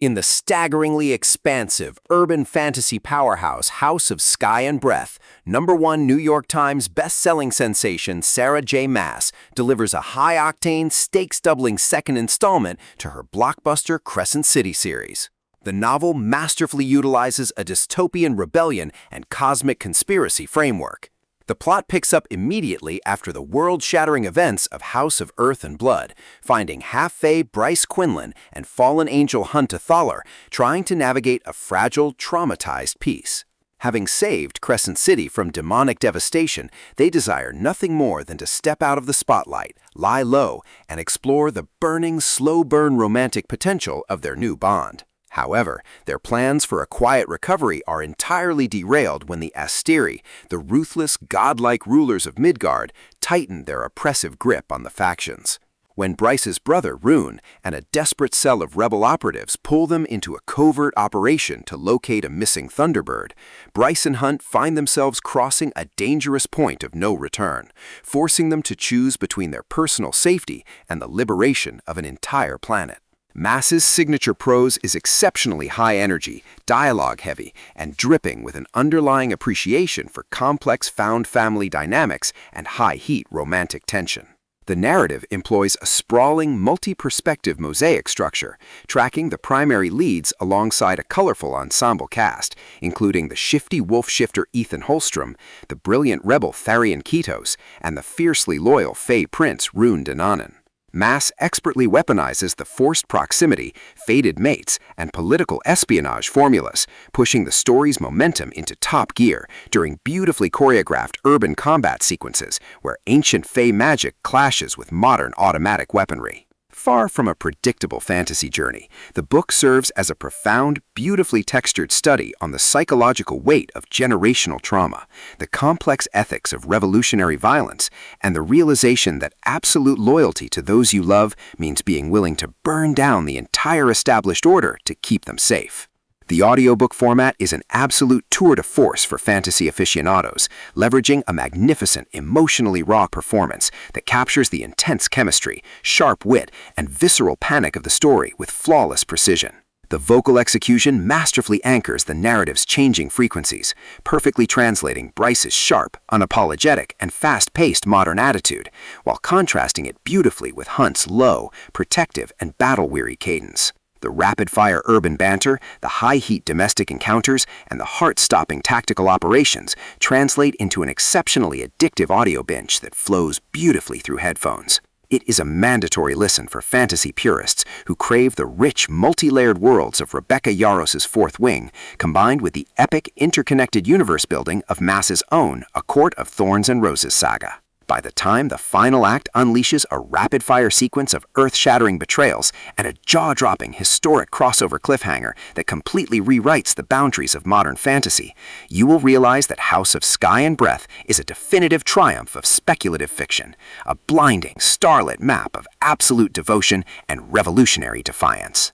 In the staggeringly expansive urban fantasy powerhouse House of Sky and Breath, #1 New York Times best-selling sensation Sarah J. Maas delivers a high-octane, stakes-doubling second installment to her blockbuster Crescent City series. The novel masterfully utilizes a dystopian rebellion and cosmic conspiracy framework. The plot picks up immediately after the world-shattering events of House of Earth and Blood, finding half-fae Bryce Quinlan and fallen angel Hunter Thaler trying to navigate a fragile, traumatized peace. Having saved Crescent City from demonic devastation, they desire nothing more than to step out of the spotlight, lie low, and explore the burning, slow-burn romantic potential of their new bond. However, their plans for a quiet recovery are entirely derailed when the Asteri, the ruthless, godlike rulers of Midgard, tighten their oppressive grip on the factions. When Bryce's brother, Rune, and a desperate cell of rebel operatives pull them into a covert operation to locate a missing Thunderbird, Bryce and Hunt find themselves crossing a dangerous point of no return, forcing them to choose between their personal safety and the liberation of an entire planet. Maas's signature prose is exceptionally high energy, dialogue-heavy, and dripping with an underlying appreciation for complex found family dynamics and high-heat romantic tension. The narrative employs a sprawling, multi-perspective mosaic structure, tracking the primary leads alongside a colorful ensemble cast, including the shifty wolf-shifter Ethan Holstrom, the brilliant rebel Tharian Kitos, and the fiercely loyal Fae Prince Rune Dananen. Maas expertly weaponizes the forced proximity, fated mates, and political espionage formulas, pushing the story's momentum into top gear during beautifully choreographed urban combat sequences where ancient Fae magic clashes with modern automatic weaponry. Far from a predictable fantasy journey, the book serves as a profound, beautifully textured study on the psychological weight of generational trauma, the complex ethics of revolutionary violence, and the realization that absolute loyalty to those you love means being willing to burn down the entire established order to keep them safe. The audiobook format is an absolute tour de force for fantasy aficionados, leveraging a magnificent, emotionally raw performance that captures the intense chemistry, sharp wit, and visceral panic of the story with flawless precision. The vocal execution masterfully anchors the narrative's changing frequencies, perfectly translating Bryce's sharp, unapologetic, and fast-paced modern attitude, while contrasting it beautifully with Hunt's low, protective, and battle-weary cadence. The rapid-fire urban banter, the high-heat domestic encounters, and the heart-stopping tactical operations translate into an exceptionally addictive audio binge that flows beautifully through headphones. It is a mandatory listen for fantasy purists who crave the rich, multi-layered worlds of Rebecca Yaros's Fourth Wing, combined with the epic, interconnected universe building of Maas's own A Court of Thorns and Roses saga. By the time the final act unleashes a rapid-fire sequence of earth-shattering betrayals and a jaw-dropping, historic crossover cliffhanger that completely rewrites the boundaries of modern fantasy, you will realize that House of Sky and Breath is a definitive triumph of speculative fiction, a blinding, starlit map of absolute devotion and revolutionary defiance.